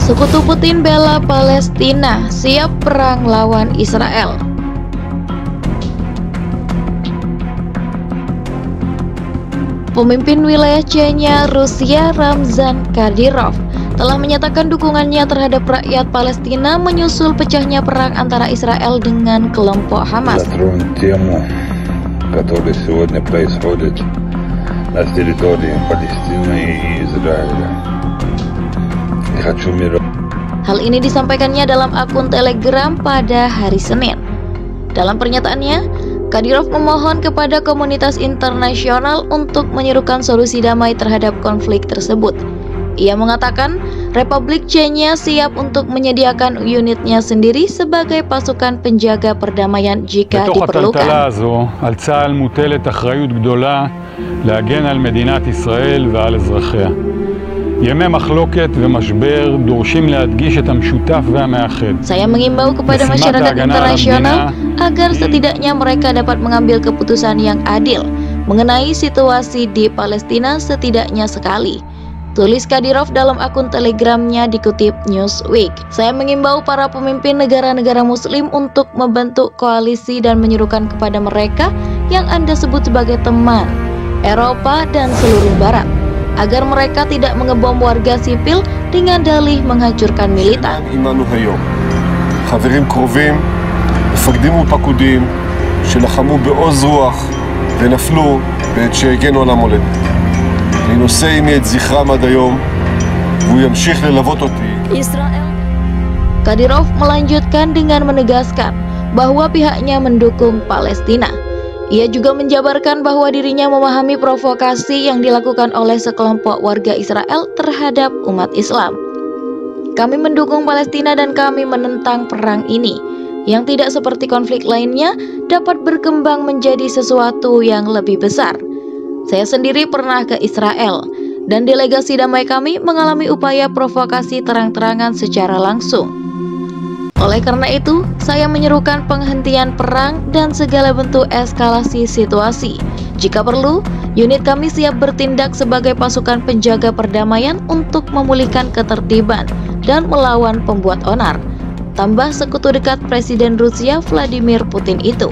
Sekutu Putin bela Palestina, siap perang lawan Israel. Pemimpin wilayah Chechnya Rusia Ramzan Kadyrov telah menyatakan dukungannya terhadap rakyat Palestina menyusul pecahnya perang antara Israel dengan kelompok Hamas. Hal ini disampaikannya dalam akun Telegram pada hari Senin. Dalam pernyataannya, Kadyrov memohon kepada komunitas internasional untuk menyerukan solusi damai terhadap konflik tersebut. Ia mengatakan, Republik Chechnya siap untuk menyediakan unitnya sendiri sebagai pasukan penjaga perdamaian jika diperlukan. Saya mengimbau kepada masyarakat internasional agar setidaknya mereka dapat mengambil keputusan yang adil mengenai situasi di Palestina setidaknya sekali, tulis Kadyrov dalam akun Telegramnya dikutip Newsweek. Saya mengimbau para pemimpin negara-negara muslim untuk membentuk koalisi dan menyerukan kepada mereka yang Anda sebut sebagai teman, Eropa dan seluruh Barat, agar mereka tidak mengebom warga sipil dengan dalih menghancurkan militan. מפקדים ופקודים שלחמו בעוז רוח ונפלו בעת שהגנו על המולדת. אני נושא עימי את זכרם עד היום והוא ימשיך ללוות אותי. Israel. Kadyrov melanjutkan dengan menegaskan bahwa pihaknya mendukung Palestina. Ia juga menjabarkan bahwa dirinya memahami provokasi yang dilakukan oleh sekelompok warga Israel terhadap umat Islam. Kami mendukung Palestina dan kami menentang perang ini yang tidak seperti konflik lainnya dapat berkembang menjadi sesuatu yang lebih besar. Saya sendiri pernah ke Israel dan delegasi damai kami mengalami upaya provokasi terang-terangan secara langsung. Oleh karena itu, saya menyerukan penghentian perang dan segala bentuk eskalasi situasi. Jika perlu, unit kami siap bertindak sebagai pasukan penjaga perdamaian untuk memulihkan ketertiban dan melawan pembuat onar, tambah sekutu dekat Presiden Rusia Vladimir Putin itu.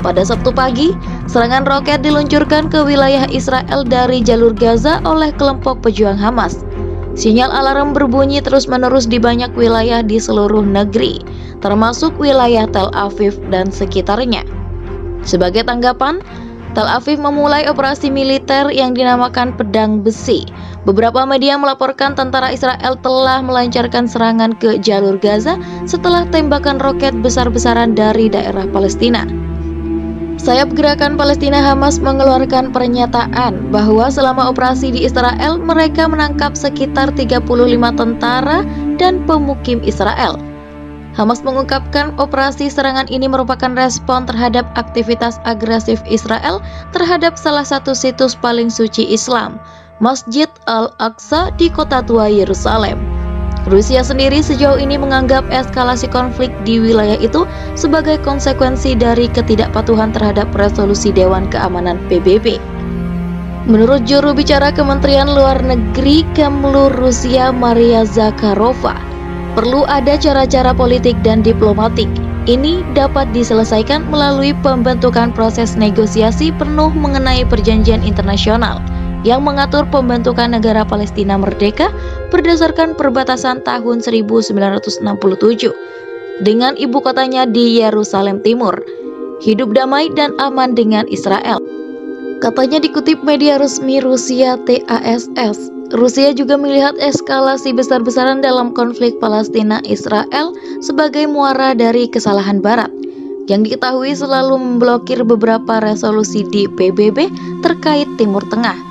Pada Sabtu pagi, serangan roket diluncurkan ke wilayah Israel dari jalur Gaza oleh kelompok pejuang Hamas. Sinyal alarm berbunyi terus-menerus di banyak wilayah di seluruh negeri, termasuk wilayah Tel Aviv dan sekitarnya. Sebagai tanggapan, Tel Aviv memulai operasi militer yang dinamakan Pedang Besi. Beberapa media melaporkan tentara Israel telah melancarkan serangan ke jalur Gaza setelah tembakan roket besar-besaran dari daerah Palestina. Sayap Gerakan Palestina Hamas mengeluarkan pernyataan bahwa selama operasi di Israel mereka menangkap sekitar 35 tentara dan pemukim Israel. Hamas mengungkapkan operasi serangan ini merupakan respon terhadap aktivitas agresif Israel terhadap salah satu situs paling suci Islam, Masjid Al-Aqsa di kota tua Yerusalem. Rusia sendiri sejauh ini menganggap eskalasi konflik di wilayah itu sebagai konsekuensi dari ketidakpatuhan terhadap resolusi Dewan Keamanan PBB. Menurut juru bicara Kementerian Luar Negeri Kemlu Rusia Maria Zakharova, perlu ada cara-cara politik dan diplomatik. Ini dapat diselesaikan melalui pembentukan proses negosiasi penuh mengenai perjanjian internasional yang mengatur pembentukan negara Palestina merdeka berdasarkan perbatasan tahun 1967 dengan ibu kotanya di Yerusalem Timur, hidup damai dan aman dengan Israel. Katanya dikutip media resmi Rusia TASS, Rusia juga melihat eskalasi besar-besaran dalam konflik Palestina-Israel sebagai muara dari kesalahan Barat yang diketahui selalu memblokir beberapa resolusi di PBB terkait Timur Tengah.